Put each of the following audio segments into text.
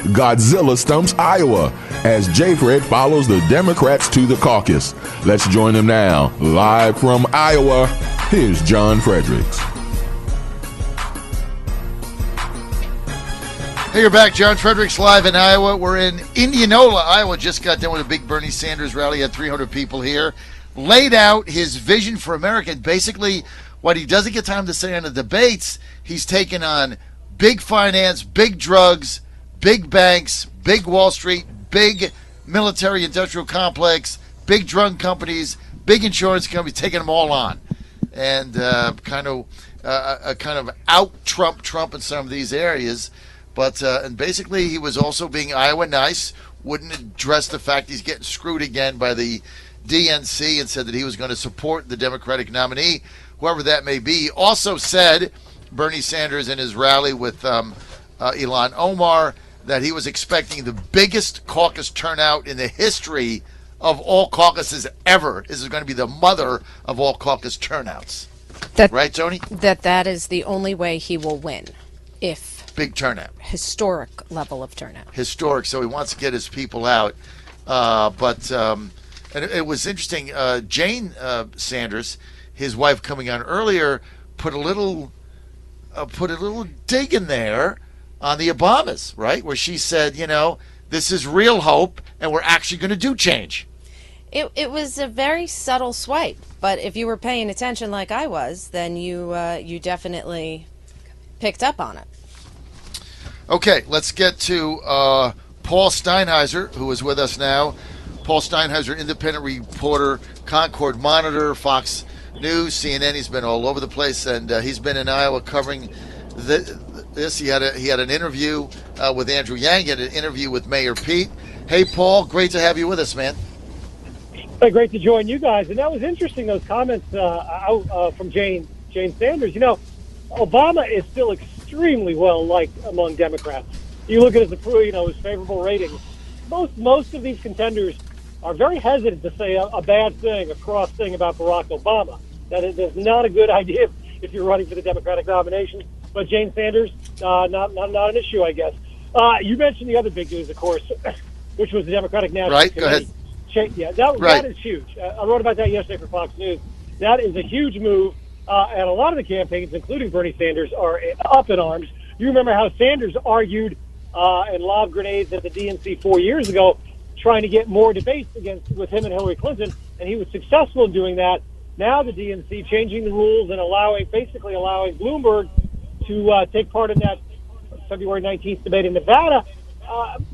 Godzilla Stumps Iowa as J. Fred follows the Democrats to the caucus. Let's join him now. Live from Iowa, here's John Fredericks. Hey, you're back. John Fredericks live in Iowa. We're in Indianola, Iowa. Just got done with a big Bernie Sanders rally. Had 300 people here. Laid out his vision for America. And basically, what he doesn't get time to say on the debates, he's taken on big finance, big drugs, big banks, big Wall Street, big military industrial complex, big drug companies, big insurance companies, taking them all on. And kind of out Trump in some of these areas. But and basically, he was also being Iowa nice, wouldn't address the fact he's getting screwed again by the DNC, and said that he was going to support the Democratic nominee, whoever that may be. Also said, Bernie Sanders in his rally with Ilhan Omar, that he was expecting the biggest caucus turnout in the history of all caucuses ever. This is going to be the mother of all caucus turnouts. Right, Tony? That is the only way he will win, if big turnout. Historic level of turnout. Historic, so he wants to get his people out. And it was interesting. Jane Sanders, his wife, coming on earlier, put a little dig in there on the Obamas, right? Where she said, this is real hope, and we're actually going to do change. It was a very subtle swipe, but if you were paying attention like I was, then you definitely picked up on it. Okay, let's get to Paul Steinheiser, who is with us now. Paul Steinheiser, independent reporter, Concord Monitor, Fox News, CNN. He's been all over the place, and he's been in Iowa covering this. He had an interview with Andrew Yang, had an interview with Mayor Pete. Hey, Paul, great to have you with us, man. Hey, great to join you guys. And that was interesting, those comments from Jane Sanders. Obama is still extremely well liked among Democrats. You look at his favorable ratings. Most of these contenders are very hesitant to say a bad thing, a cross thing about Barack Obama. That is not a good idea if you're running for the Democratic nomination. But Jane Sanders, not an issue, I guess. You mentioned the other big news, of course, which was the Democratic National Committee. Right, go ahead. That is huge. I wrote about that yesterday for Fox News. That is a huge move, and a lot of the campaigns, including Bernie Sanders, are up in arms. You remember how Sanders argued and lobbed grenades at the DNC 4 years ago, trying to get more debates with him and Hillary Clinton, and he was successful in doing that. Now the DNC changing the rules and allowing Bloomberg to take part in that February 19th debate in Nevada.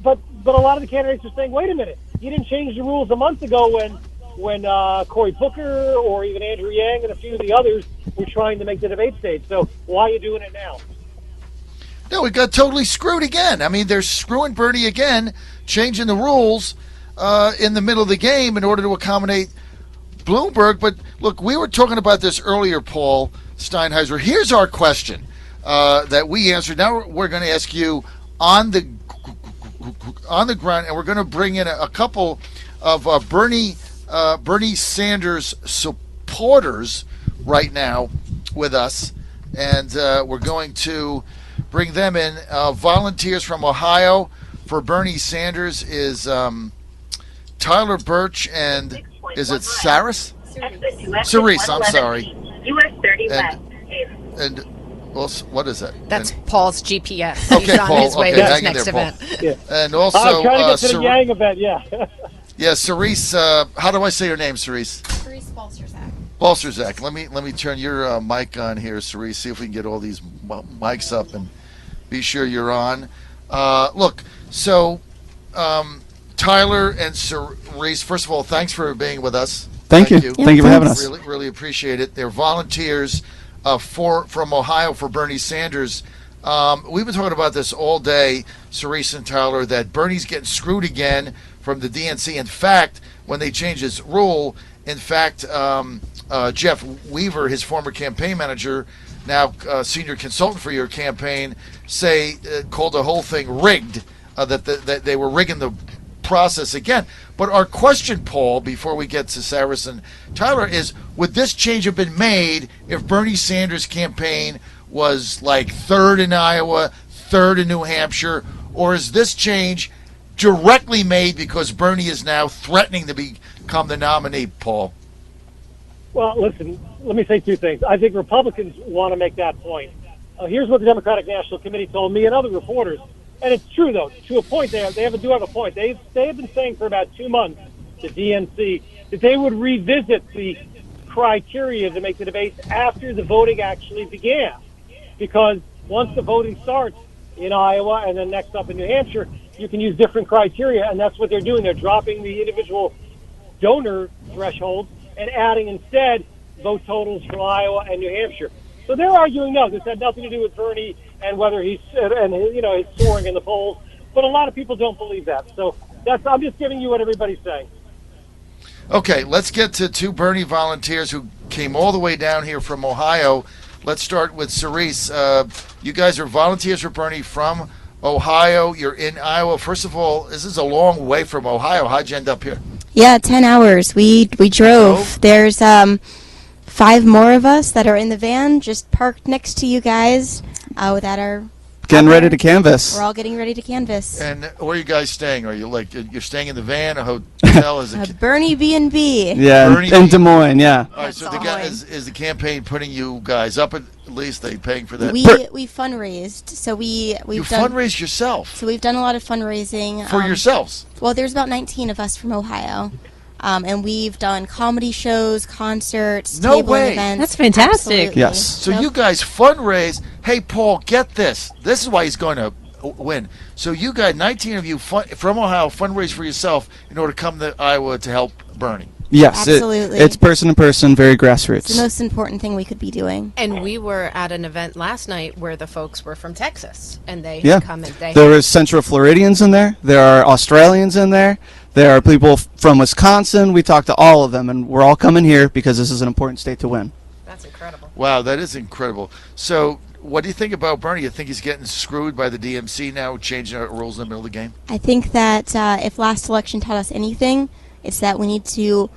But a lot of the candidates are saying, wait a minute, you didn't change the rules a month ago when Cory Booker or even Andrew Yang and a few of the others were trying to make the debate stage. So why are you doing it now? No, we got totally screwed again. I mean, they're screwing Bernie again, changing the rules in the middle of the game in order to accommodate Bloomberg. But look, we were talking about this earlier, Paul Steinheiser. Here's our question that we answered. Now we're going to ask you on the ground, and we're going to bring in a couple of Bernie Sanders supporters right now with us, and we're going to bring them in. Volunteers from Ohio for Bernie Sanders is Tyler Birch and is it Saris? Cerise, I'm sorry. You are 30 left. And also, what is that? That's Paul's GPS. Okay, He's on Paul. his way Okay, to his hang in next there, Paul. event. Yeah. And also, I'm trying to get to the Yang event, yeah. Yeah, Cerise. How do I say your name, Cerise? Cerise Balsterzak. Balsterzak. Let me turn your mic on here, Cerise. See if we can get all these mics up and be sure you're on. Look, so Tyler and Cerise, first of all, thanks for being with us. Thank you. Thank you for having us. Really, really appreciate it. They're volunteers from Ohio for Bernie Sanders. We've been talking about this all day, Cerise and Tyler, that Bernie's getting screwed again from the DNC. In fact, when they changed his rule, Jeff Weaver, his former campaign manager, now senior consultant for your campaign, called the whole thing rigged, that they were rigging the process again. But our question, Paul, before we get to Saris and Tyler, is would this change have been made if Bernie Sanders' campaign was like third in Iowa, third in New Hampshire, or is this change directly made because Bernie is now threatening to become the nominee, Paul? Well, listen, let me say two things. I think Republicans want to make that point. Here's what the Democratic National Committee told me and other reporters. And it's true, though. To a point, they do have a point. They have been saying for about 2 months, the DNC, that they would revisit the criteria to make the debates after the voting actually began. Because once the voting starts in Iowa and then next up in New Hampshire, you can use different criteria, and that's what they're doing. They're dropping the individual donor thresholds and adding instead vote totals from Iowa and New Hampshire. So they're arguing no, this had nothing to do with Bernie and whether he's soaring in the polls. But a lot of people don't believe that. So I'm just giving you what everybody's saying. Okay, let's get to two Bernie volunteers who came all the way down here from Ohio. Let's start with Cerise. You guys are volunteers for Bernie from Ohio. You're in Iowa. First of all, this is a long way from Ohio. How'd you end up here? Yeah, 10 hours. We drove. There's 5 more of us that are in the van, just parked next to you guys that are getting ready to canvass. We're all getting ready to canvass. And where are you guys staying? Are you you're staying in the van, a hotel? Is it Bernie B&B. Yeah, Bernie in Des Moines, yeah. All right, so is the campaign putting you guys up at least? They paying for that? We fundraised, so we've fundraised yourself. So we've done a lot of fundraising For yourselves? Well, there's about 19 of us from Ohio. And we've done comedy shows, concerts, No table way. events. That's fantastic. Absolutely. Yes. So you guys fundraise. Hey, Paul, get this. This is why he's going to win. So you guys, 19 of you from Ohio, fundraise for yourself in order to come to Iowa to help Bernie. Yes, Absolutely. It's person to person, very grassroots. It's the most important thing we could be doing. And we were at an event last night where the folks were from Texas, and they Yeah. had come and There was Central Floridians in there. There are Australians in there. There are people from Wisconsin. We talked to all of them, and we're all coming here because this is an important state to win. That's incredible. Wow, that is incredible. So what do you think about Bernie? You think he's getting screwed by the DMC now, changing the rules in the middle of the game? I think that if last election taught us anything, it's that we need to,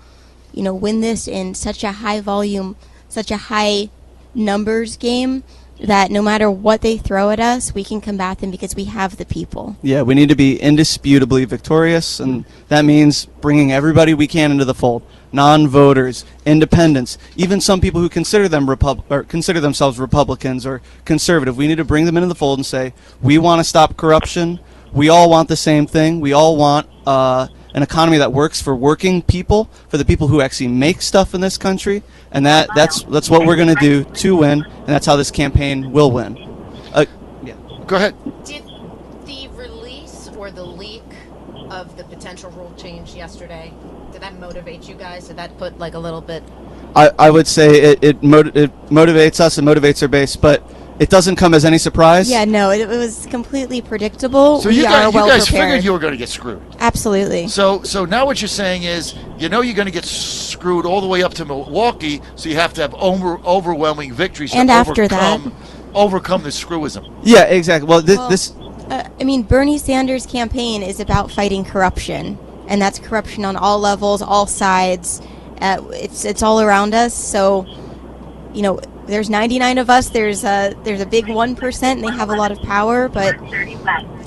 win this in such a high volume, such a high numbers game that no matter what they throw at us, we can combat them because we have the people. Yeah, we need to be indisputably victorious, and that means bringing everybody we can into the fold. Non-voters, independents, even some people who consider themselves Republicans or conservative. We need to bring them into the fold and say, we want to stop corruption. We all want the same thing. We all want an economy that works for working people, for the people who actually make stuff in this country, and that's what we're going to do to win, and that's how this campaign will win. Yeah. Go ahead. Did the release or the leak of the potential rule change yesterday, did that motivate you guys? Did that put a little bit? I would say it motivates us and motivates our base, but it doesn't come as any surprise. Yeah, no, it was completely predictable. So we you are well guys prepared. figured you were going to get screwed. Absolutely. So now what you're saying is, you're going to get screwed all the way up to Milwaukee, so you have to have overwhelming victories And to after that. overcome the screwism. Yeah, exactly. Well, this Bernie Sanders' campaign is about fighting corruption, and that's corruption on all levels, all sides. It's all around us. So, there's 99 of us. There's a big 1%, and they have a lot of power, but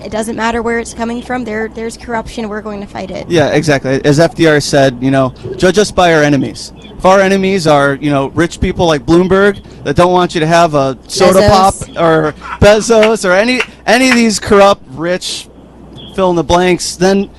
it doesn't matter where it's coming from. There's corruption. We're going to fight it. Yeah, exactly. As FDR said, judge us by our enemies. If our enemies are, rich people like Bloomberg that don't want you to have a soda Bezos. pop or Bezos or any of these corrupt, rich, fill in the blanks, then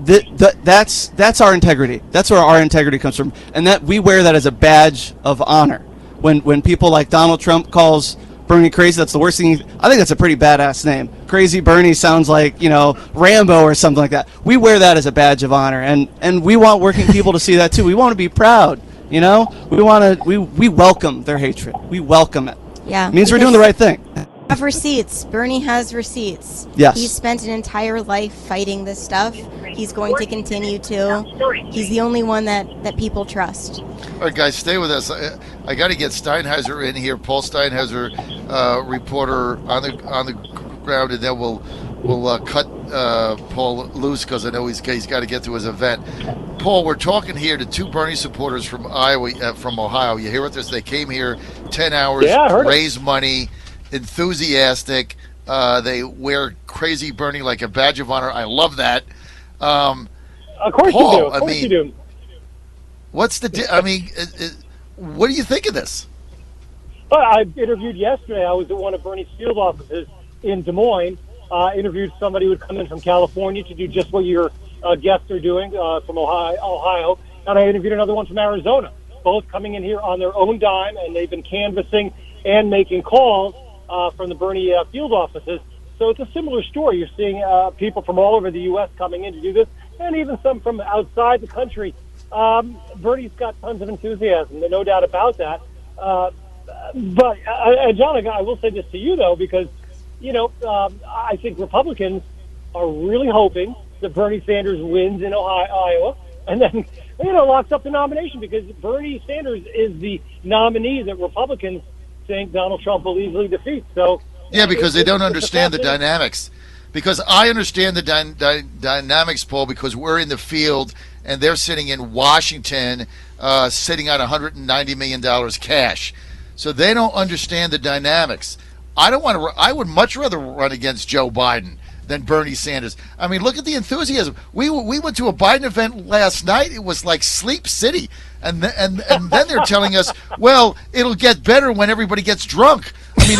that's our integrity. That's where our integrity comes from, and that we wear that as a badge of honor. When people like Donald Trump calls Bernie crazy, that's the worst thing. I think that's a pretty badass name. Crazy Bernie sounds like, Rambo or something like that. We wear that as a badge of honor, and we want working people to see that too. We want to be proud, we welcome their hatred. We welcome it. Yeah. It means we're doing the right thing. Have receipts. Bernie has receipts. Yes. He's spent an entire life fighting this stuff. He's going to continue to. He's the only one that people trust. All right, guys, stay with us. I got to get Steinhauser in here, Paul Steinhauser, reporter on the ground, and then we'll cut Paul loose because I know he's got to get to his event. Paul, we're talking here to two Bernie supporters from from Ohio. You hear what this? They came here 10 hours, Yeah, I heard it. raised money, enthusiastic. They wear crazy Bernie like a badge of honor. I love that. Of course Paul, you do. Of course you do. What's the? What do you think of this? Well, I interviewed yesterday. I was at one of Bernie's field offices in Des Moines. Interviewed somebody who had come in from California to do just what your guests are doing from Ohio. And I interviewed another one from Arizona, both coming in here on their own dime, and they've been canvassing and making calls from the Bernie field offices. So it's a similar story. You're seeing people from all over the U.S. coming in to do this, and even some from outside the country. Bernie's got tons of enthusiasm, no doubt about that. But, John, I will say this to you, though, because, I think Republicans are really hoping that Bernie Sanders wins in Iowa and then, locks up the nomination, because Bernie Sanders is the nominee that Republicans think Donald Trump will easily defeat. So, yeah, because they don't understand the dynamics. Because I understand the dynamics, Paul, because we're in the field and they're sitting in Washington, sitting on $190 million cash. So they don't understand the dynamics. I would much rather run against Joe Biden than Bernie Sanders. I mean, look at the enthusiasm. We went to a Biden event last night. It was like Sleep City. And then they're telling us, well, it'll get better when everybody gets drunk. I mean,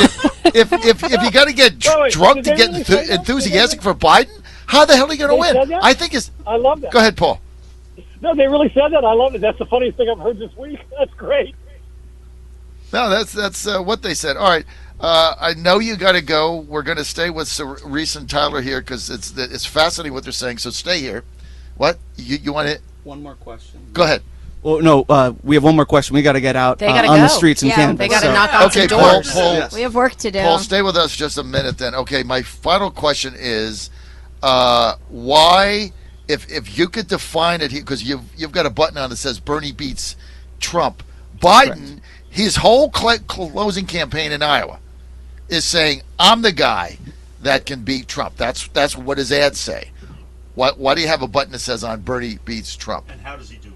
if you got to get drunk to get enthusiastic for Biden, how the hell are you going to win? I love that. Go ahead, Paul. No, they really said that. I love it. That's the funniest thing I've heard this week. That's great. No, that's what they said. All right. I know you got to go. We're going to stay with Cerise and Tyler here because it's fascinating what they're saying. So stay here. What you want to? One more question. Go ahead. Well, no, we have one more question. We got to get out on the streets and canvass. They got to knock on some doors. Paul, We have work to do. Paul, stay with us just a minute then. Okay, my final question is, why, if you could define it here, because you've got a button on that says Bernie beats Trump. Biden, his whole closing campaign in Iowa is saying, I'm the guy that can beat Trump. That's what his ads say. Why do you have a button that says on Bernie beats Trump? And how does he do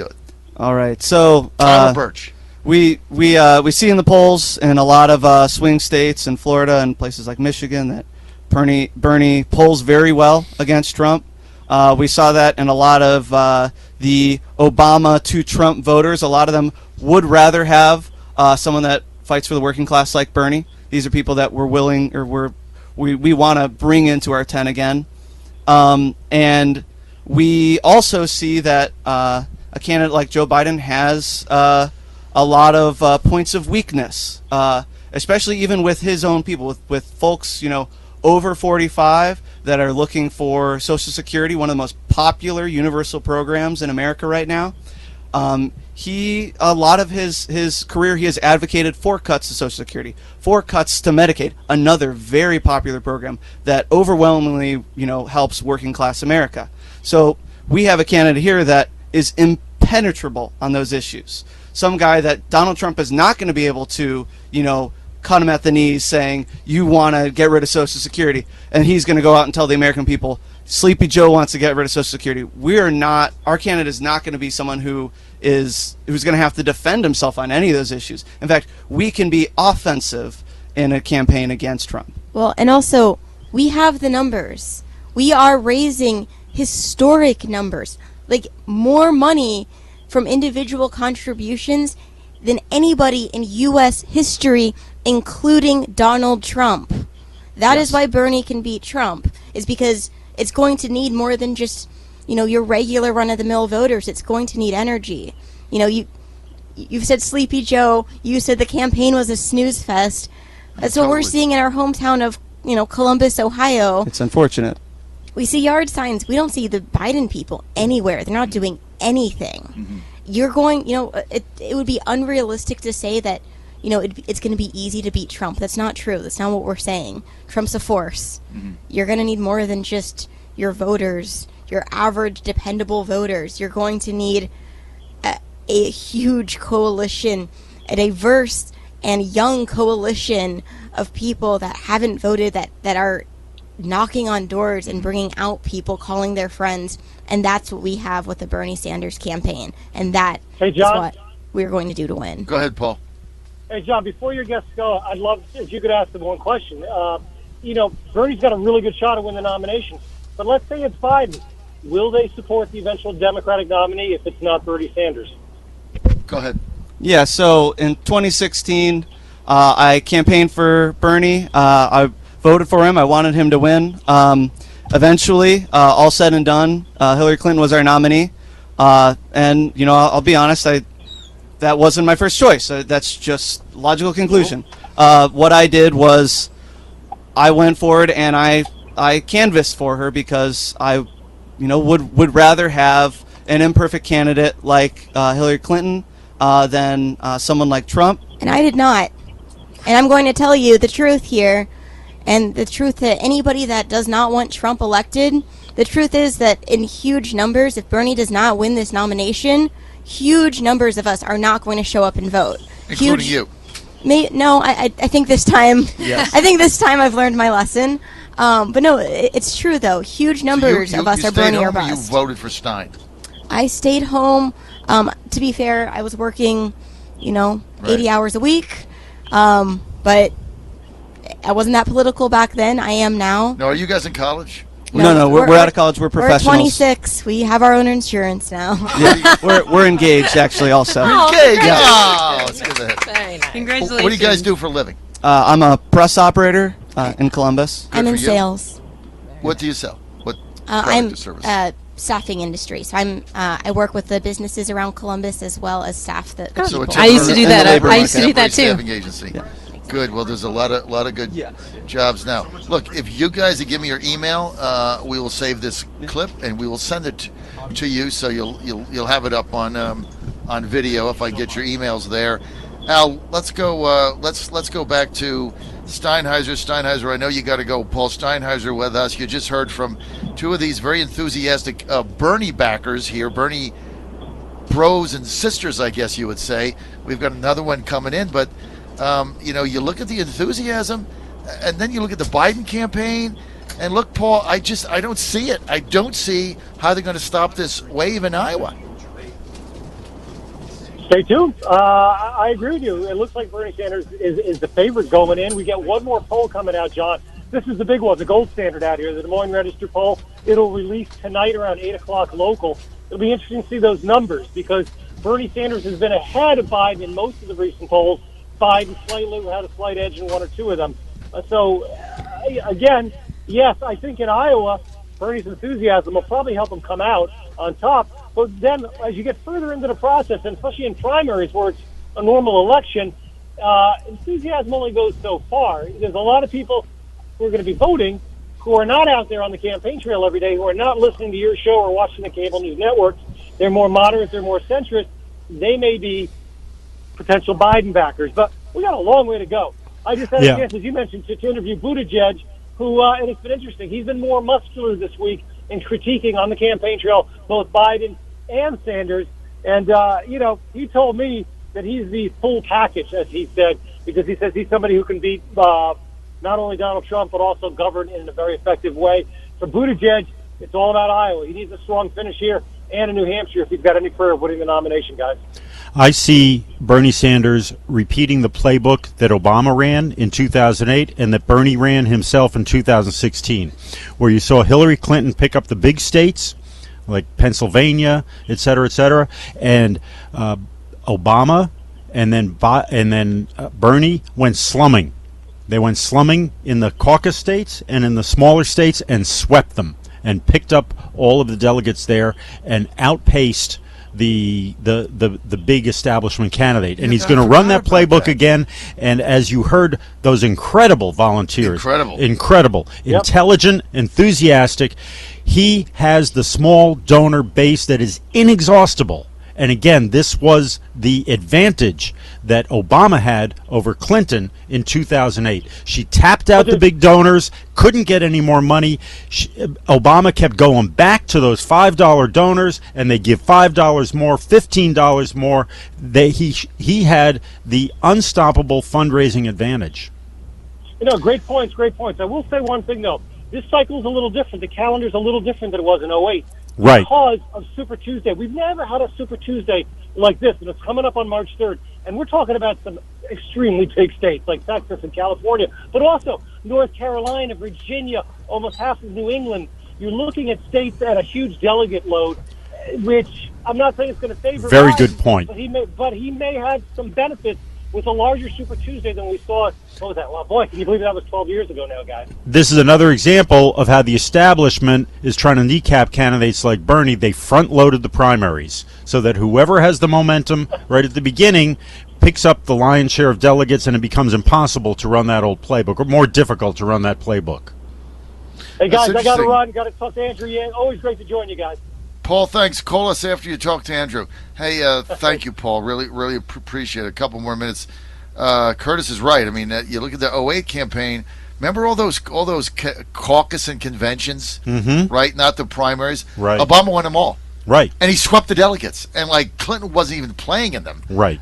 it? All right, so Tyler Birch. We see in the polls in a lot of swing states in Florida and places like Michigan that Bernie polls very well against Trump. We saw that in a lot of the Obama to Trump voters. A lot of them would rather have someone that fights for the working class like Bernie. These are people that we're willing, or we want to bring into our tent again. And we also see that a candidate like Joe Biden has a lot of points of weakness, especially even with his own people, with folks, over 45 that are looking for Social Security, one of the most popular universal programs in America right now. A lot of his career, he has advocated for cuts to Social Security, for cuts to Medicaid, another very popular program that overwhelmingly, helps working class America. So we have a candidate here that is impenetrable on those issues. Some guy that Donald Trump is not going to be able to, cut him at the knees saying, you want to get rid of Social Security. And he's going to go out and tell the American people, Sleepy Joe wants to get rid of Social Security. Our candidate is not going to be someone who's going to have to defend himself on any of those issues. In fact, we can be offensive in a campaign against Trump. Well, and also, we have the numbers. We are raising historic numbers, like more money from individual contributions than anybody in U.S. history, including Donald Trump. That is why Bernie can beat Trump, is because it's going to need more than just, your regular run-of-the-mill voters. It's going to need energy. You've said Sleepy Joe. You said the campaign was a snooze fest. That's what we're seeing in our hometown of, Columbus, Ohio. It's unfortunate. We see yard signs. We don't see the Biden people anywhere. They're not doing anything. Mm-hmm. You're going, it would be unrealistic to say that, it's going to be easy to beat Trump. That's not true. That's not what we're saying. Trump's a force. Mm-hmm. You're going to need more than just your voters, your average dependable voters. You're going to need a huge coalition, a diverse and young coalition of people that haven't voted, that are knocking on doors and bringing out people, calling their friends. And that's what we have with the Bernie Sanders campaign. And that is what we're going to do to win. Go ahead, Paul. Hey, John, before your guests go, I'd love if you could ask them one question. Bernie's got a really good shot to win the nomination, but let's say it's Biden. Will they support the eventual Democratic nominee if it's not Bernie Sanders? Go ahead. Yeah, so in 2016, I campaigned for Bernie. I voted for him. I wanted him to win. Eventually, all said and done, Hillary Clinton was our nominee. And, I'll be honest, that wasn't my first choice. That's just logical conclusion. What I did was I went forward and I canvassed for her because I, would rather have an imperfect candidate like Hillary Clinton than someone like Trump. And I did not. And I'm going to tell you the truth here, and the truth that anybody that does not want Trump elected, the truth is that in huge numbers, if Bernie does not win this nomination, huge numbers of us are not going to show up and vote. Including you. I think this time, Yes. I think this time I've learned my lesson. But no, it's true though. Huge numbers of us are Bernie or bust. You voted for Stein. I stayed home. To be fair, I was working, 80 hours a week. But I wasn't that political back then. I am now. No, are you guys in college? No, we're out of college. We're professionals. We're 26. We have our own insurance now. Yeah, we're engaged actually also. Okay, Yeah. oh, let's get that. Very nice. Congratulations. What do you guys do for a living? I'm a press operator in Columbus. I'm in for you. sales. What do you sell? What I'm product or service? staffing industry. So I work with the businesses around Columbus as well as staff the So people. I used to do In the that. labor I used to do Temporary that too. staffing agency. Good. Well, there's a lot of good jobs now. Look, if you guys would give me your email, we will save this clip and we will send it to you, so you'll have it up on video if I get your emails there. Al, let's go. Let's go back to Steinheiser. Steinheiser, I know you got to go. Paul Steinheiser with us. You just heard from two of these very enthusiastic Bernie backers here, Bernie bros and sisters, I guess you would say. We've got another one coming in, but you look at the enthusiasm, and then you look at the Biden campaign, and look, Paul, I don't see it. I don't see how they're going to stop this wave in Iowa. Stay tuned. I agree with you. It looks like Bernie Sanders is the favorite going in. We get one more poll coming out, John. This is the big one, the gold standard out here, the Des Moines Register poll. It'll release tonight around 8 o'clock local. It'll be interesting to see those numbers because Bernie Sanders has been ahead of Biden in most of the recent polls. Biden slightly had a slight edge in one or two of them. Again, yes, I think in Iowa, Bernie's enthusiasm will probably help him come out on top. But then as you get further into the process, and especially in primaries where it's a normal election, enthusiasm only goes so far. There's a lot of people who are going to be voting who are not out there on the campaign trail every day, who are not listening to your show or watching the cable news networks. They're more moderate, they're more centrist. They may be potential Biden backers, but we got a long way to go. I just had a chance, as you mentioned, to interview Buttigieg, who, and it's been interesting, he's been more muscular this week in critiquing on the campaign trail both Biden and Sanders. And, he told me that he's the full package, as he said, because he says he's somebody who can beat not only Donald Trump, but also govern in a very effective way. For Buttigieg, it's all about Iowa. He needs a strong finish here and in New Hampshire if he's got any prayer of winning the nomination, guys. I see Bernie Sanders repeating the playbook that Obama ran in 2008 and that Bernie ran himself in 2016, where you saw Hillary Clinton pick up the big states like Pennsylvania, et cetera, and Obama and then Bernie went slumming. They went slumming in the caucus states and in the smaller states and swept them and picked up all of the delegates there and outpaced the big establishment candidate. And he's going to run that playbook again. And as you heard, those incredible volunteers, incredible, intelligent, enthusiastic. He has the small donor base that is inexhaustible. And again, this was the advantage that Obama had over Clinton in 2008. She tapped out the big donors, couldn't get any more money. Obama kept going back to those $5 donors, and they give $5 more, $15 more. He had the unstoppable fundraising advantage. Great points. I will say one thing, though. This cycle is a little different. The calendar's a little different than it was in 2008. Right. Because of Super Tuesday. We've never had a Super Tuesday like this, and it's coming up on March 3rd. And we're talking about some extremely big states like Texas and California, but also North Carolina, Virginia, almost half of New England. You're looking at states at a huge delegate load, which I'm not saying it's going to favor. Very Biden, good point. But he may have some benefits with a larger Super Tuesday than we saw. What was that? Well, boy, can you believe that was 12 years ago now, guys? This is another example of how the establishment is trying to kneecap candidates like Bernie. They front-loaded the primaries so that whoever has the momentum right at the beginning picks up the lion's share of delegates, and it becomes impossible to run that old playbook, or more difficult to run that playbook. Hey, guys, I got to run. Got to talk to Andrew Yang. Always great to join you guys. Paul, thanks. Call us after you talk to Andrew. Hey, thank you, Paul. Really appreciate it. A couple more minutes. Curtis is right. I mean, you look at the 08 campaign. Remember all those caucus and conventions, right? Not the primaries. Right. Obama won them all. Right. And he swept the delegates. And like Clinton wasn't even playing in them. Right.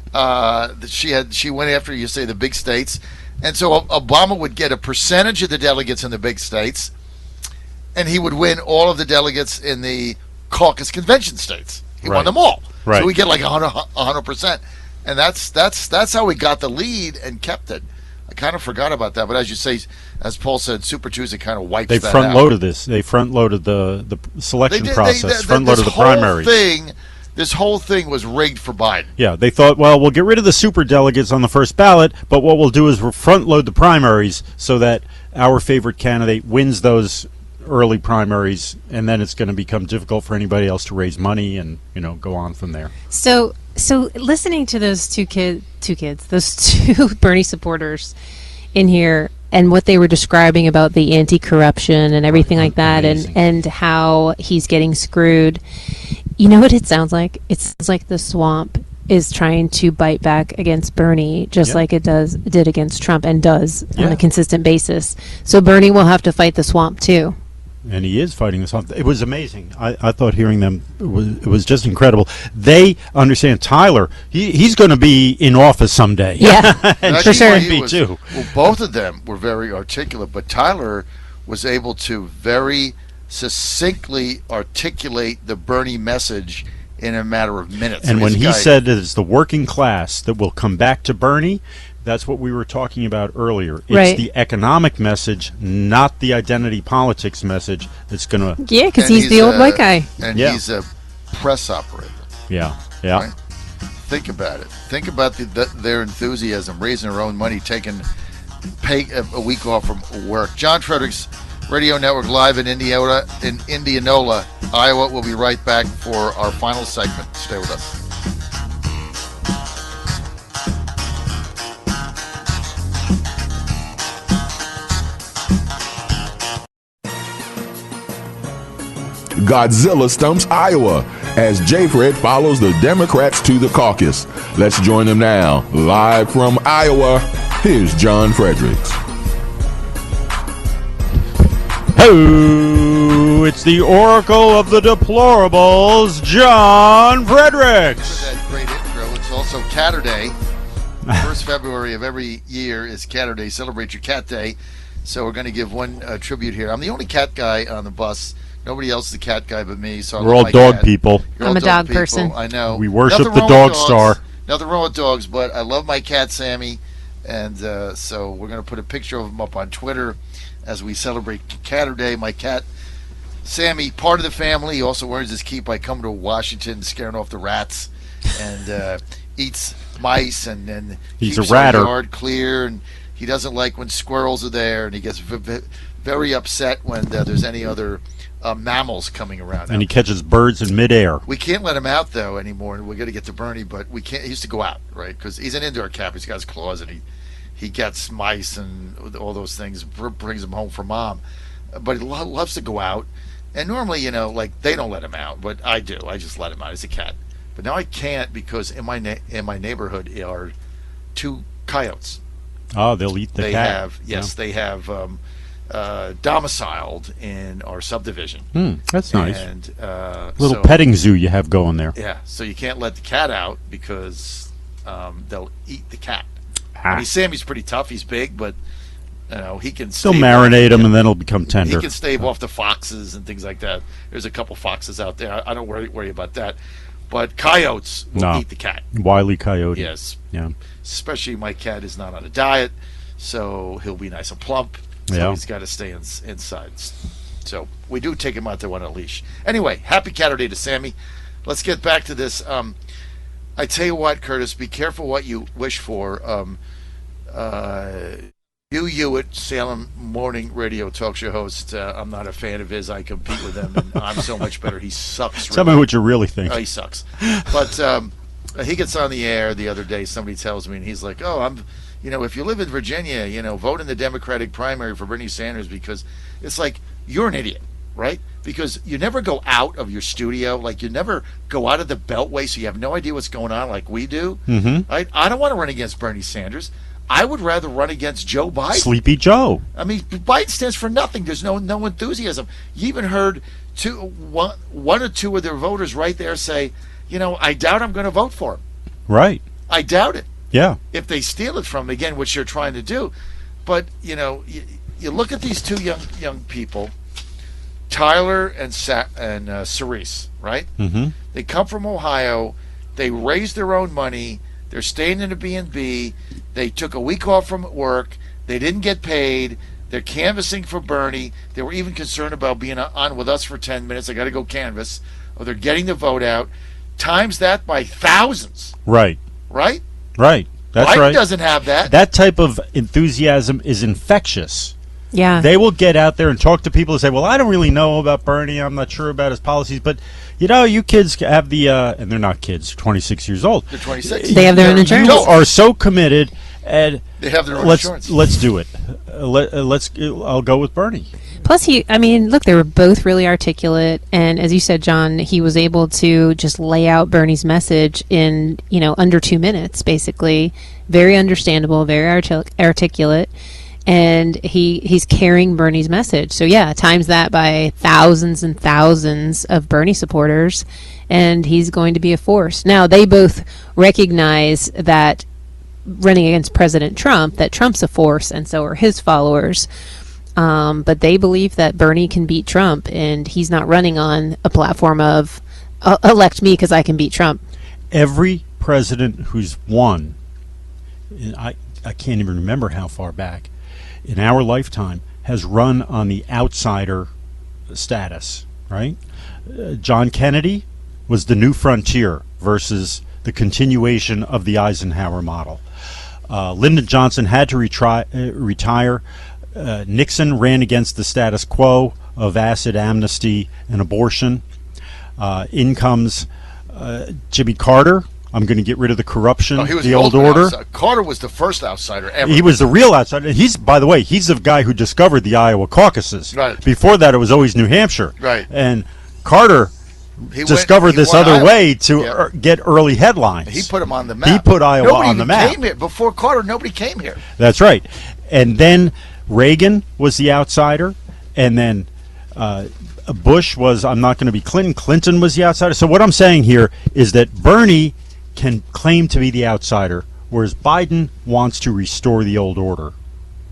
She went after, you say, the big states. And so Obama would get a percentage of the delegates in the big states, and he would win all of the delegates in the caucus convention states. He won them all. Right. So we get like 100%. And that's how we got the lead and kept it. I kind of forgot about that, but as you say, as Paul said, Super Tuesday kind of wipes that out. They front-loaded this. They front-loaded the selection process, front-loaded the primaries. This whole thing was rigged for Biden. Yeah, they thought, well, we'll get rid of the super delegates on the first ballot, but what we'll do is we'll front-load the primaries so that our favorite candidate wins those early primaries, and then it's going to become difficult for anybody else to raise money and go on from there. So listening to those two kids, those two Bernie supporters in here, and what they were describing about the anti-corruption and everything like that, and how he's getting screwed. You know what it sounds like? It sounds like the swamp is trying to bite back against Bernie, just like it did against Trump, and does on a consistent basis. So Bernie will have to fight the swamp too. And he is fighting the swamp. It was amazing. I thought hearing them it was just incredible. They understand Tyler. He's going to be in office someday. Yeah, and for sure. Well, both of them were very articulate, but Tyler was able to very succinctly articulate the Bernie message in a matter of minutes. And when he said that it's the working class that will come back to Bernie, that's what we were talking about earlier. It's the economic message, not the identity politics message that's going to... Yeah, because he's the old white guy. And he's a press operator. Yeah. Right? Think about it. Think about their enthusiasm, raising their own money, pay a week off from work. John Fredericks Radio Network live in Indianola, Iowa. We'll be right back for our final segment. Stay with us. Godzilla stumps Iowa as J. Fred follows the Democrats to the caucus. Let's join him now. Live from Iowa, here's John Fredericks. Hello, it's the Oracle of the Deplorables, John Fredericks. For that great intro, it's also Catter Day. 1st February of every year is Catter Day. Celebrate your Cat Day. So we're going to give one tribute here. I'm the only cat guy on the bus. Nobody else is the cat guy but me. So we're all dog people. I'm a dog person. I know. We worship the dog star. Nothing wrong with dogs, but I love my cat, Sammy. And so we're going to put a picture of him up on Twitter as we celebrate Catter Day. My cat, Sammy, part of the family. He also wears his keep. I come to Washington scaring off the rats and eats mice and then he's keeps a ratter. our yard clear. And he doesn't like when squirrels are there, and he gets very upset when there's any other mammals coming around. And he catches birds in midair. We can't let him out though anymore, and we're going to get to Bernie, but we can't. He used to go out, right? Because he's an indoor cat. He's got his claws, and he gets mice and all those things. Brings them home for mom, but he loves to go out. And normally, like they don't let him out, but I do. I just let him out as a cat. But now I can't because in my neighborhood are 2 coyotes. Oh, they'll eat the cat. They have domiciled in our subdivision. That's nice. And little petting zoo you have going there. Yeah, so you can't let the cat out because they'll eat the cat. I mean, Sammy's pretty tough. He's big, but he can still marinate him, and then it'll become tender. He can stave off the foxes and things like that. There's a couple foxes out there. I don't worry about that. But coyotes will No. eat the cat. Wile E. Coyote. Yes. Yeah. Especially my cat is not on a diet, so he'll be nice and plump. So Yeah. he's got to stay inside. So we do take him out there on a leash. Anyway, happy Cat Day to Sammy. Let's get back to this. I tell you what, Curtis, be careful what you wish for. Hugh Hewitt, Salem morning radio talk show host. I'm not a fan of his. I compete with him, and I'm so much better. He sucks. Tell me what you really think. Oh, he sucks. But he gets on the air the other day. Somebody tells me, and he's like, "Oh, if you live in Virginia, vote in the Democratic primary for Bernie Sanders," because it's like you're an idiot, right? Because you never go out of your studio, like you never go out of the Beltway, so you have no idea what's going on, like we do. Mm-hmm. I don't want to run against Bernie Sanders. I would rather run against Joe Biden. Sleepy Joe. I mean, Biden stands for nothing. There's no enthusiasm. You even heard one or two of their voters right there say, I doubt I'm going to vote for him. Right. I doubt it. Yeah. If they steal it from him again, which they're trying to do. But, you look at these two young people, Tyler and Cerise, right? Mm-hmm. They come from Ohio. They raise their own money. They're staying in a B&B. They took a week off from work. They didn't get paid. They're canvassing for Bernie. They were even concerned about being on with us for 10 minutes. They got to go canvass. Or they're getting the vote out. Times that by thousands. Right. Right? Right. That's Biden right. doesn't have that. That type of enthusiasm is infectious. Yeah. They will get out there and talk to people and say, well, I don't really know about Bernie. I'm not sure about his policies. But, you kids have the, and they're not kids, 26 years old. They're 26. They have their own insurance. You are so committed, and They have their own insurance. Let's do it. I'll go with Bernie. Plus, look, they were both really articulate, and as you said, John, he was able to just lay out Bernie's message in, under 2 minutes, basically. Very understandable, very articulate, and he's carrying Bernie's message. So, yeah, times that by thousands and thousands of Bernie supporters, and he's going to be a force. Now, they both recognize that running against President Trump, that Trump's a force, and so are his followers. But they believe that Bernie can beat Trump, and he's not running on a platform of elect me because I can beat Trump. Every president who's won, and I can't even remember how far back, in our lifetime, has run on the outsider status, right? John Kennedy was the new frontier versus the continuation of the Eisenhower model. Lyndon Johnson had to retire. Nixon ran against the status quo of acid amnesty and abortion. In comes Jimmy Carter. I'm going to get rid of the corruption, He was the old order. Carter was the first outsider ever. He was the real outsider. By the way, he's the guy who discovered the Iowa caucuses. Right. Before that, it was always New Hampshire. Right. And Carter discovered this won other Iowa. way to get early headlines. He put him on the map. He put Iowa nobody on the even map. Came here. Before Carter, nobody came here. That's right. And then Reagan was the outsider, and then Bush was, I'm not going to be Clinton. Clinton was the outsider. So what I'm saying here is that Bernie can claim to be the outsider, whereas Biden wants to restore the old order.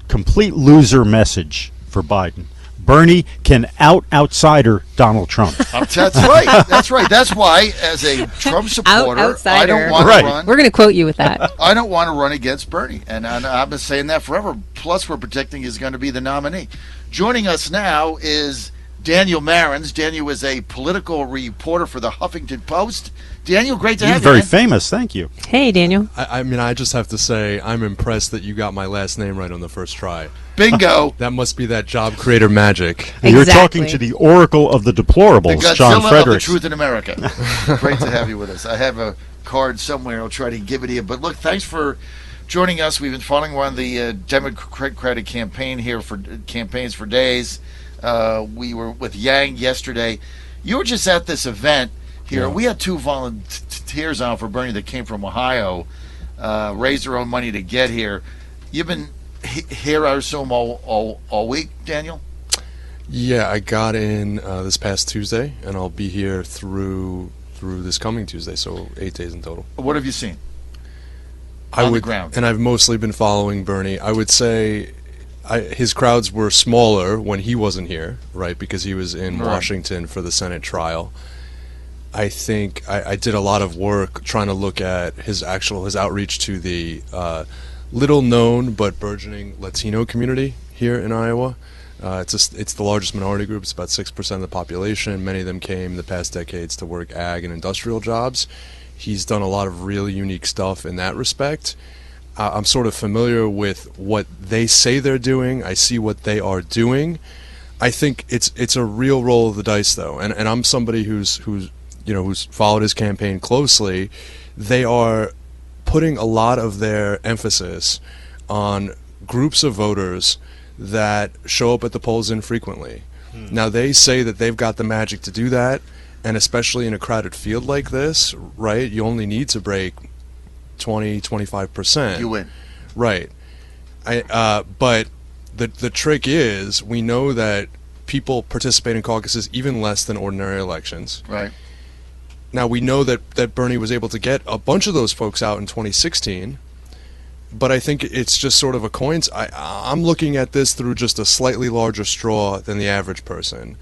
Complete loser message for Biden. Bernie can outsider Donald Trump. That's right. That's right. That's why, as a Trump supporter, I don't want to run. We're going to quote you with that. I don't want to run against Bernie, and I've been saying that forever. Plus, we're predicting he's going to be the nominee. Joining us now is Daniel Marins. Daniel is a political reporter for the Huffington Post. Daniel, great to have you. Very famous. Thank you. Hey, Daniel. I just have to say, I'm impressed that you got my last name right on the first try. Bingo. That must be that job creator magic. Exactly. You're talking to the oracle of the deplorables, The John Godzilla Fredericks. of the truth in America. Great to have you with us. I have a card somewhere. I'll try to give it to you. But look, thanks for joining us. We've been following around the Democratic campaign here for campaigns for days. We were with Yang yesterday. You were just at this event here. Yeah. We had two volunteers on for Bernie that came from Ohio, raised their own money to get here. You've been here, I assume, all week, Daniel? Yeah, I got in this past Tuesday, and I'll be here through this coming Tuesday, so 8 days in total. What have you seen? The ground. And I've mostly been following Bernie. I would say his crowds were smaller when he wasn't here, right, because he was in Right. Washington for the Senate trial. I think I did a lot of work trying to look at his outreach to the little known but burgeoning Latino community here in Iowa. It's the largest minority group. It's about 6% of the population. Many of them came in the past decades to work ag and industrial jobs. He's done a lot of really unique stuff in that respect. I'm sort of familiar with what they say they're doing. I see what they are doing. I think it's a real roll of the dice, though, and I'm somebody who's followed his campaign closely. They are putting a lot of their emphasis on groups of voters that show up at the polls infrequently. Now, they say that they've got the magic to do that, and especially in a crowded field like this, right, you only need to break 20-25%. You win. Right. But the trick is, we know that people participate in caucuses even less than ordinary elections. Right. Now, we know that Bernie was able to get a bunch of those folks out in 2016, but I think it's just sort of a coin. I'm looking at this through just a slightly larger straw than the average person,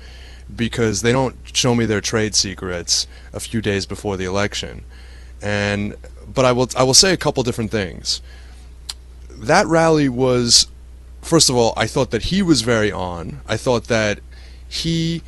because they don't show me their trade secrets a few days before the election. But I will say a couple different things. That rally was, first of all, I thought that he was very on. I thought that he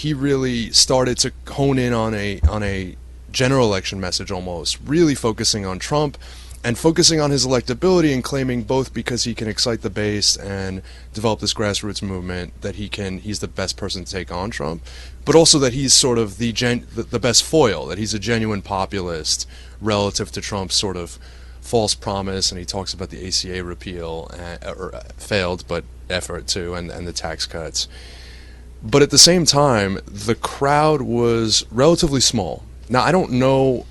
really started to hone in on a general election message, almost really focusing on Trump and focusing on his electability, and claiming both because he can excite the base and develop this grassroots movement that he's the best person to take on Trump, but also that he's sort of the best foil, that he's a genuine populist relative to Trump's sort of false promise. And he talks about the ACA repeal, or failed but effort too, and the tax cuts. But at the same time, the crowd was relatively small. Now, I don't know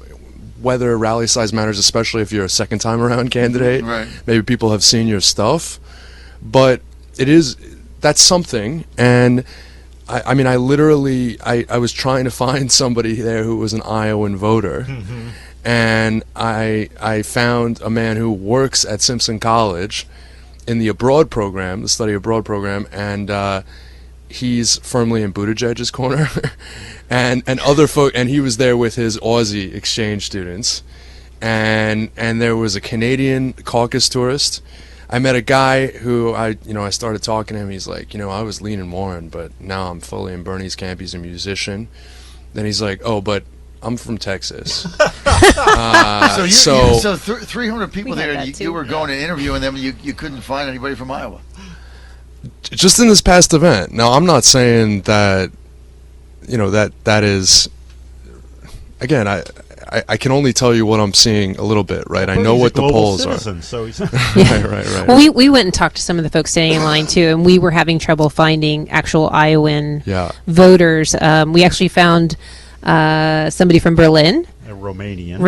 whether rally size matters, especially if you're a second time around candidate. Right. Maybe people have seen your stuff, but that's something. And I mean, I was trying to find somebody there who was an Iowan voter. Mm-hmm. And I found a man who works at Simpson College in the abroad program, the study abroad program, and he's firmly in Buttigieg's corner. and other folk, and he was there with his Aussie exchange students, and there was a Canadian caucus tourist. I met a guy who I started talking to him. He's like, I was leaning Warren, but now I'm fully in Bernie's camp. He's a musician. Then he's like, oh, but I'm from Texas. So 300 people there, and you were going and interviewing them, and you couldn't find anybody from Iowa. Just in this past event. Now, I'm not saying that, that is, again, I can only tell you what I'm seeing a little bit, right? I know what the polls are. So he's right. Well, we went and talked to some of the folks standing in line too, and we were having trouble finding actual Iowan voters. We actually found somebody from Berlin, Romania,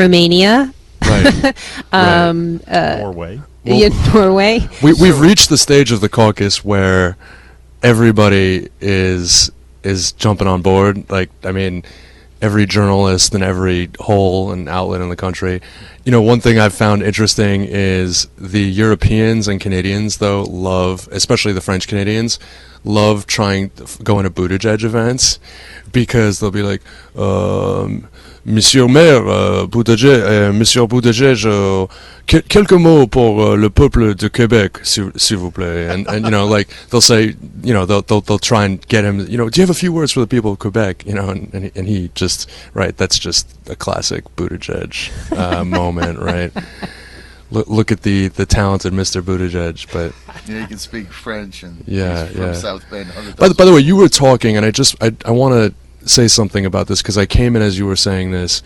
right, Norway. Norway. We've reached the stage of the caucus where everybody is jumping on board. Like, I mean, every journalist and every hole and outlet in the country. One thing I've found interesting is the Europeans and Canadians, though, love, especially the French Canadians, love going to Buttigieg events, because they'll be like, Monsieur Maire, Monsieur Buttigieg, quelques mots pour le peuple de Québec, s'il vous plaît. And like, they'll say, they'll try and get him, do you have a few words for the people of Quebec? And he just, right, that's just a classic Buttigieg moment, right? Look at the talented Mr. Buttigieg, but he can speak French, and he's from South Bend. By the way, you were talking, and I want to say something about this, because I came in as you were saying this.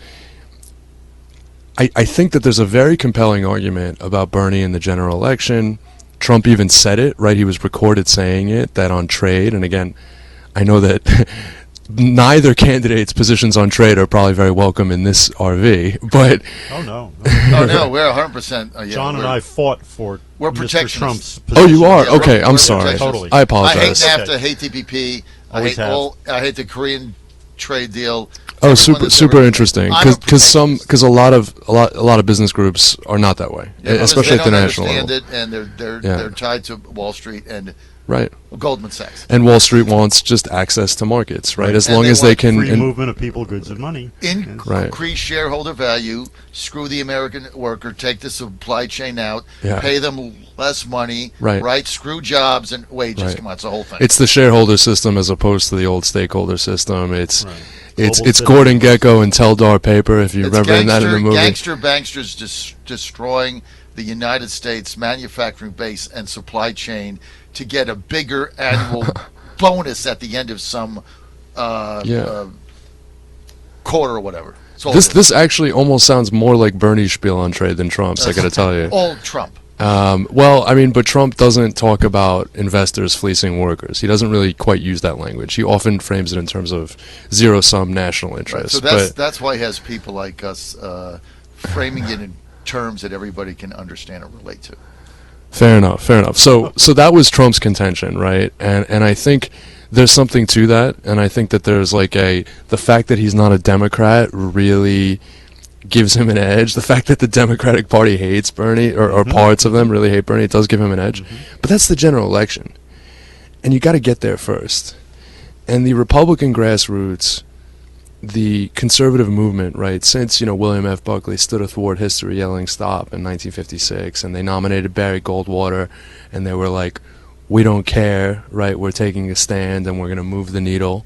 I think that there's a very compelling argument about Bernie in the general election. Trump even said it, right? He was recorded saying it, that on trade. And again, I know that neither candidate's positions on trade are probably very welcome in this RV, but oh no, we're 100%. John and I fought for Mr. Trump's position. Oh, you are? Yeah, okay, I'm sorry. Totally. I apologize. I hate NAFTA, I hate TPP. I hate the Korean trade deal. Oh, super interesting. Because a lot of business groups are not that way, especially at the national level. They don't understand it, and they're tied to Wall Street, and Right. Goldman Sachs. And Wall Street wants just access to markets, right? As long as they can free movement of people, goods, and money. Increase shareholder value, screw the American worker, take the supply chain out, pay them less money, right? Screw jobs and wages. Right. Come on, it's the whole thing. It's the shareholder system as opposed to the old stakeholder system. It's Gordon Gekko and Teldar paper, if you remember that in the movie. Gangster banksters destroying the United States manufacturing base and supply chain to get a bigger annual bonus at the end of some quarter or whatever. This actually almost sounds more like Bernie's spiel on trade than Trump's, I got to tell you. All Trump. Well, I mean, but Trump doesn't talk about investors fleecing workers. He doesn't really quite use that language. He often frames it in terms of zero-sum national interest. Right. So that's why he has people like us framing it in terms that everybody can understand and relate to. Fair enough. So that was Trump's contention, right? And I think there's something to that, and I think that there's like the fact that he's not a Democrat really gives him an edge. The fact that the Democratic Party hates Bernie, or parts of them really hate Bernie, it does give him an edge. But that's the general election, and you got to get there first. And the Republican grassroots, the conservative movement, right, since, William F. Buckley stood athwart history yelling stop in 1956, and they nominated Barry Goldwater, and they were like, we don't care, right, we're taking a stand and we're going to move the needle.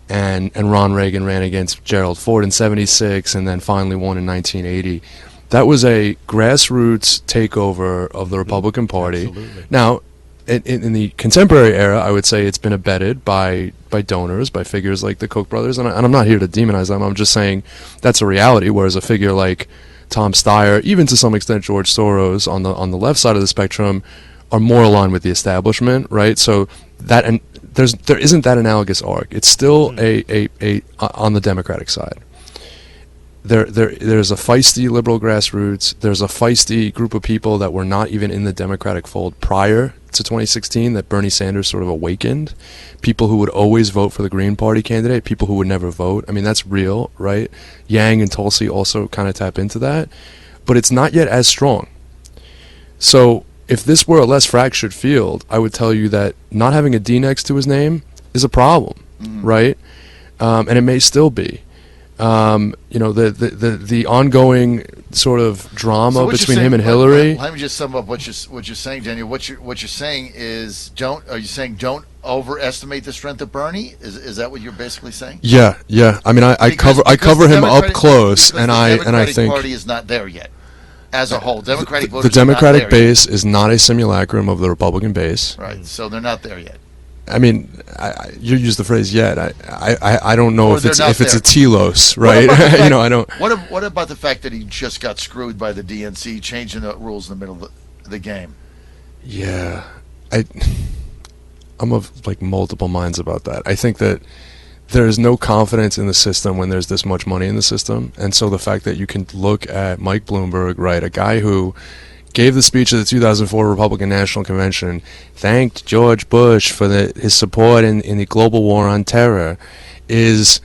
And Ron Reagan ran against Gerald Ford in 76 and then finally won in 1980. That was a grassroots takeover of the Republican Party. Absolutely. Now, in the contemporary era, I would say it's been abetted by donors, by figures like the Koch brothers, and I'm not here to demonize them. I'm just saying that's a reality. Whereas a figure like Tom Steyer, even to some extent George Soros, on the left side of the spectrum, are more aligned with the establishment, right? So that, and there isn't that analogous arc. It's still a on the Democratic side. There's a feisty liberal grassroots. There's a feisty group of people that were not even in the Democratic fold prior to 2016 that Bernie Sanders sort of awakened. People who would always vote for the Green Party candidate, people who would never vote. I mean, that's real, right? Yang and Tulsi also kind of tap into that. But it's not yet as strong. So if this were a less fractured field, I would tell you that not having a D next to his name is a problem, right? And it may still be. The ongoing sort of drama between him and Hillary. Let me just sum up what you're saying, Daniel. What you're saying is don't overestimate the strength of Bernie? Is that what you're basically saying? Yeah. I mean, I cover him up close, and I think the Democratic Party is not there yet. As a whole, Democratic voters the Democratic are not there base is not a simulacrum of the Republican base. Right. So they're not there yet. I mean, you use the phrase "yet." I don't know if it's a telos, right? I don't. What about the fact that he just got screwed by the DNC changing the rules in the middle of the game? Yeah, I'm of like multiple minds about that. I think that there is no confidence in the system when there's this much money in the system, and so the fact that you can look at Mike Bloomberg, right, a guy who gave the speech at the 2004 Republican National Convention, thanked George Bush for his support in the global war on terror, is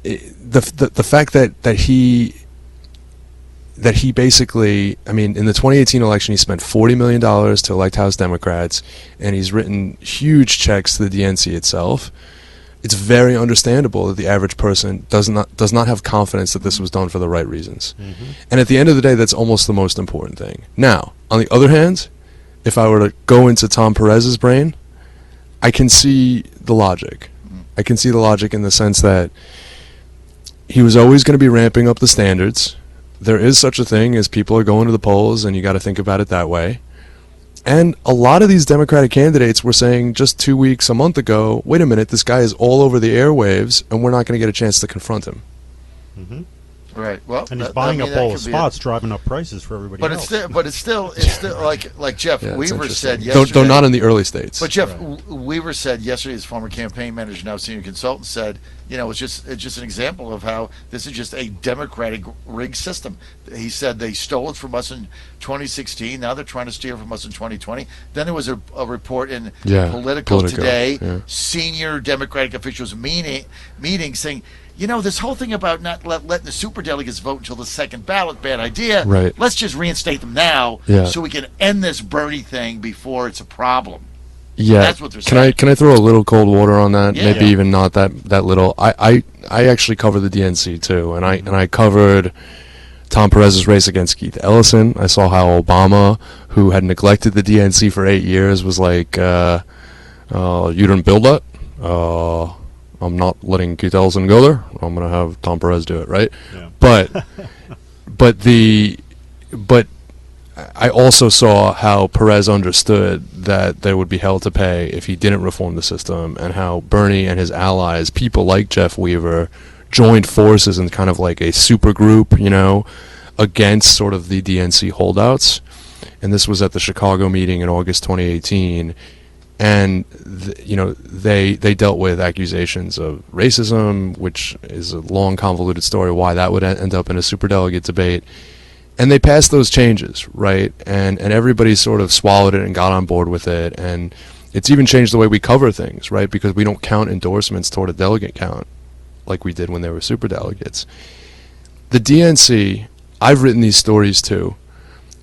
the fact that he basically, I mean, in the 2018 election, he spent $40 million to elect House Democrats, and he's written huge checks to the DNC itself. It's very understandable that the average person does not have confidence that this was done for the right reasons. And at the end of the day, that's almost the most important thing. Now, on the other hand, if I were to go into Tom Perez's brain, I can see the logic. I can see the logic in the sense that he was always going to be ramping up the standards. There is such a thing as people are going to the polls, and you got to think about it that way. And a lot of these Democratic candidates were saying just 2 weeks, a month ago, wait a minute, this guy is all over the airwaves, and we're not going to get a chance to confront him. Right. Well, and he's buying up all the spots, driving up prices for everybody else. It's still like Jeff Weaver said yesterday. Though not in the early states. But Jeff Weaver said yesterday, his former campaign manager, now senior consultant, said, it's just an example of how this is just a Democratic rigged system. He said they stole it from us in 2016. Now they're trying to steal it from us in 2020. Then there was a report in Politico today, senior Democratic officials meeting saying, this whole thing about not letting the superdelegates vote until the second ballot, bad idea. Right. Let's just reinstate them now so we can end this Bernie thing before it's a problem. Yeah. That's what they're saying. Can I throw a little cold water on that? Yeah. Maybe even not that little. I actually covered the DNC too, and I covered Tom Perez's race against Keith Ellison. I saw how Obama, who had neglected the DNC for 8 years, was like, "You didn't build that. I'm not letting Keith Ellison go there. I'm gonna have Tom Perez do it." Right? Yeah. But I also saw how Perez understood that there would be hell to pay if he didn't reform the system, and how Bernie and his allies, people like Jeff Weaver, joined forces in kind of like a super group, against sort of the DNC holdouts. And this was at the Chicago meeting in August 2018. And, they dealt with accusations of racism, which is a long, convoluted story why that would end up in a superdelegate debate. And they passed those changes, right? And everybody sort of swallowed it and got on board with it. And it's even changed the way we cover things, right? Because we don't count endorsements toward a delegate count like we did when they were superdelegates. The DNC, I've written these stories too.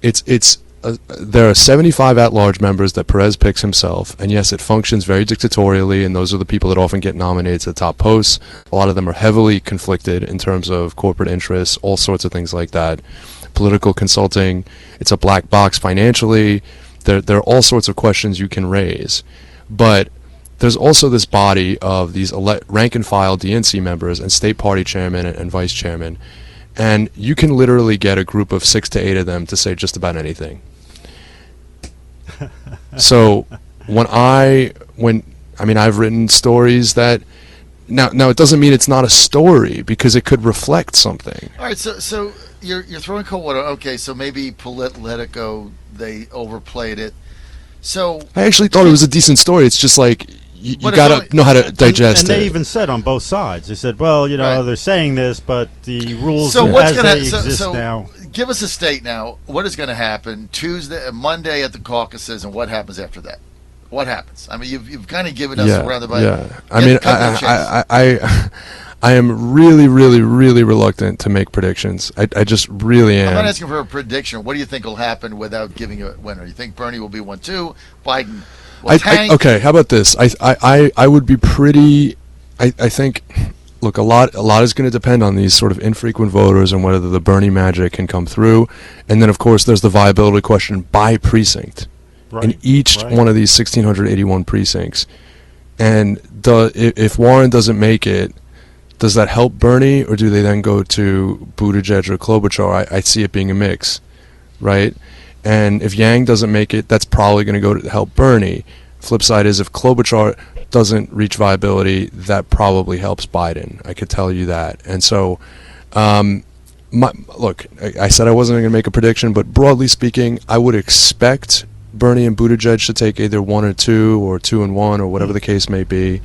There are 75 at-large members that Perez picks himself, and yes, it functions very dictatorially, and those are the people that often get nominated to the top posts. A lot of them are heavily conflicted in terms of corporate interests, all sorts of things like that. Political consulting, it's a black box financially. There are all sorts of questions you can raise. But there's also this body of these rank-and-file DNC members and state party chairman and vice chairman, and you can literally get a group of 6 to 8 of them to say just about anything. So I've written stories that now it doesn't mean it's not a story, because it could reflect something. All right, so you're throwing cold water. Okay, so maybe Politico, they overplayed it. So I actually thought it was a decent story. It's just like you got to know how to digest it. And they even said on both sides. They said, well, Right. they're saying this, but the rules So what's as gonna they exist so now. give us a state now. What is going to happen Monday at the caucuses, and what happens after that? What happens? I mean, you've kind of given us a roundabout. Yeah, I am really, really, really reluctant to make predictions. I just really am. I'm not asking for a prediction. What do you think will happen without giving a winner? You think Bernie will be 1-2, Biden will tank? Okay, how about this? I would be pretty. I think. Look, a lot is going to depend on these sort of infrequent voters and whether the Bernie magic can come through, and then of course there's the viability question by precinct. Right, in each right. one of these 1,681 precincts. And if Warren doesn't make it, does that help Bernie, or do they then go to Buttigieg or Klobuchar? I see it being a mix, right? And if Yang doesn't make it, that's probably going to go to help Bernie. Flip side is if Klobuchar doesn't reach viability, that probably helps Biden. I could tell you that. And so, look, I said I wasn't going to make a prediction, but broadly speaking, I would expect Bernie and Buttigieg to take either 1 or 2 or 2 and 1 or whatever the case may be.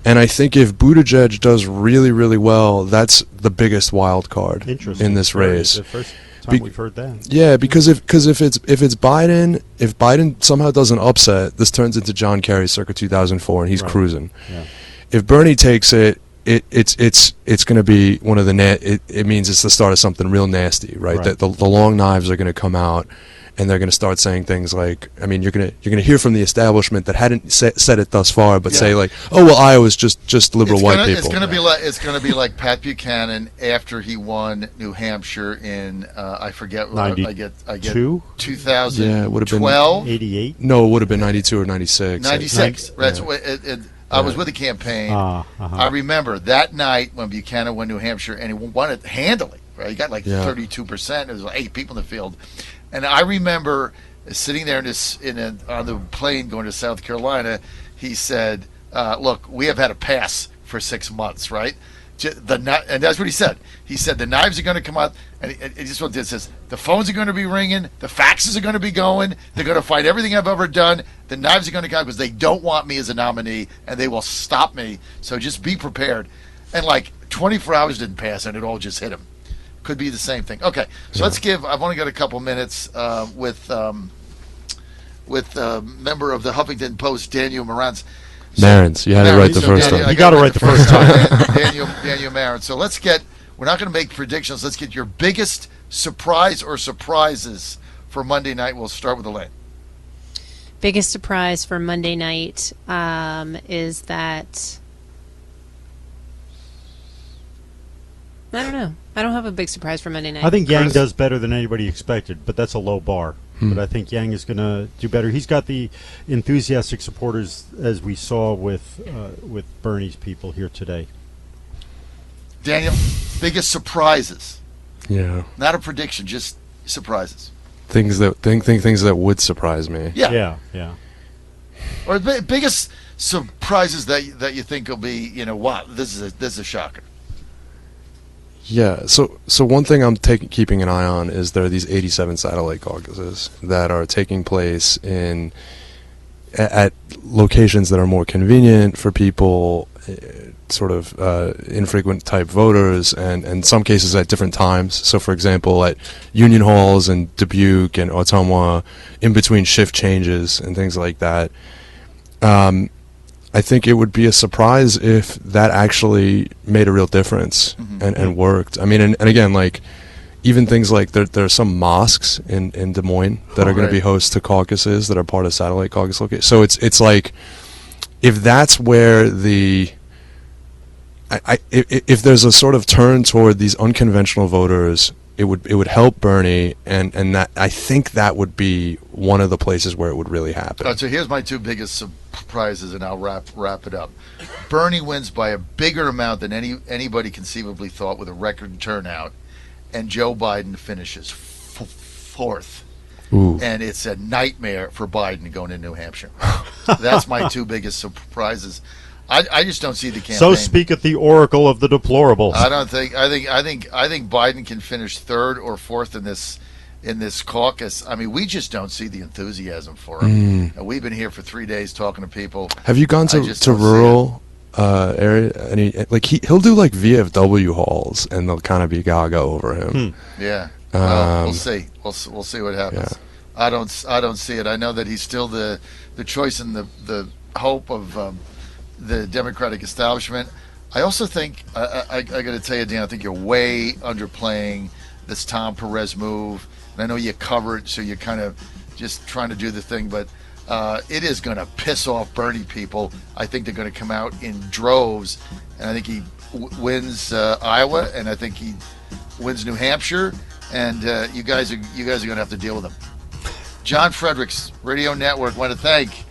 And I think if Buttigieg does really, really well, that's the biggest wild card in this race. The first time we've heard that. Yeah, because if it's Biden, if Biden somehow does an upset, this turns into John Kerry circa 2004, and he's cruising. Yeah. If Bernie takes it, it's going to be one of the it means it's the start of something real nasty, right? The long knives are going to come out. And they're going to start saying things like, I mean, you're going to hear from the establishment that hadn't said it thus far, but say like, oh well, Iowa's just liberal white people. It's going to be like Pat Buchanan after he won New Hampshire in I forget. 92? I get 2012. Yeah, it would have been 88. No, it would have been 92 or 96. 96. Right. So I was with the campaign. I remember that night when Buchanan won New Hampshire, and he won it handily. Right, he got like 32%. There was like 8 people in the field. And I remember sitting there on the plane going to South Carolina. He said, "Look, we have had a pass for 6 months, right?" And that's what he said. He said the knives are going to come out, and it just what it says. The phones are going to be ringing, the faxes are going to be going. They're going to find everything I've ever done. The knives are going to come because they don't want me as a nominee, and they will stop me. So just be prepared. And like 24 hours didn't pass, and it all just hit him. Could be the same thing. Okay, so let's give. I've only got a couple minutes with member of the Huffington Post, Daniel Marantz. Marantz, you had it right the first time. You got it right the first time. Daniel Marantz. So let's get. We're not going to make predictions. Let's get your biggest surprise or surprises for Monday night. We'll start with Elaine. Biggest surprise for Monday night is that I don't know. I don't have a big surprise for Monday night. I think Yang does better than anybody expected, but that's a low bar. But I think Yang is going to do better. He's got the enthusiastic supporters, as we saw with Bernie's people here today. Daniel, biggest surprises. Yeah. Not a prediction, just surprises. Things that would surprise me. Yeah. Yeah. Or biggest surprises that you think will be, wow, this is a shocker. Yeah, so one thing I'm keeping an eye on is there are these 87 satellite caucuses that are taking place at locations that are more convenient for people, sort of infrequent type voters, and in some cases at different times. So, for example, at Union Halls and Dubuque and Ottumwa, in between shift changes and things like that. I think it would be a surprise if that actually made a real difference and worked. I mean, and again, like, even things like there are some mosques in Des Moines that are going to be host to caucuses that are part of satellite caucus locations. So it's like, if that's where if there's a sort of turn toward these unconventional voters, it would help Bernie, and that I think that would be one of the places where it would really happen. All right, so here's my two biggest surprises, and I'll wrap it up. Bernie wins by a bigger amount than anybody conceivably thought, with a record turnout, and Joe Biden finishes fourth. Ooh. And it's a nightmare for Biden going to New Hampshire. That's my two biggest surprises. I just don't see the campaign. So speaketh the oracle of the deplorables. I think Biden can finish third or fourth in this caucus. I mean, we just don't see the enthusiasm for him. And we've been here for 3 days talking to people. Have you gone to rural area? And he'll do like VFW halls, and they'll kind of be gaga over him. Yeah. Well, we'll see. We'll see what happens. Yeah. I don't see it. I know that he's still the choice and the hope of the Democratic establishment. I also think I got to tell you, Dan, I think you're way underplaying this Tom Perez move. And I know you cover it, so you're kind of just trying to do the thing, but it is going to piss off Bernie people. I think they're going to come out in droves, and I think he wins Iowa, and I think he wins New Hampshire, and you guys are going to have to deal with him. John Fredericks Radio Network. Want to thank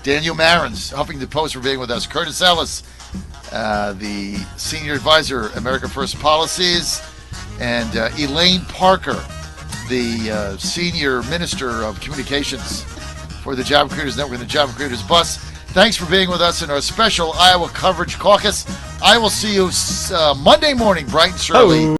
Daniel Marins, Huffington Post, for being with us. Curtis Ellis, the Senior Advisor, America First Policies, and Elaine Parker, the Senior Minister of Communications for the Job Creators Network and the Job Creators Bus. Thanks for being with us in our special Iowa Coverage Caucus. I will see you Monday morning, bright and early.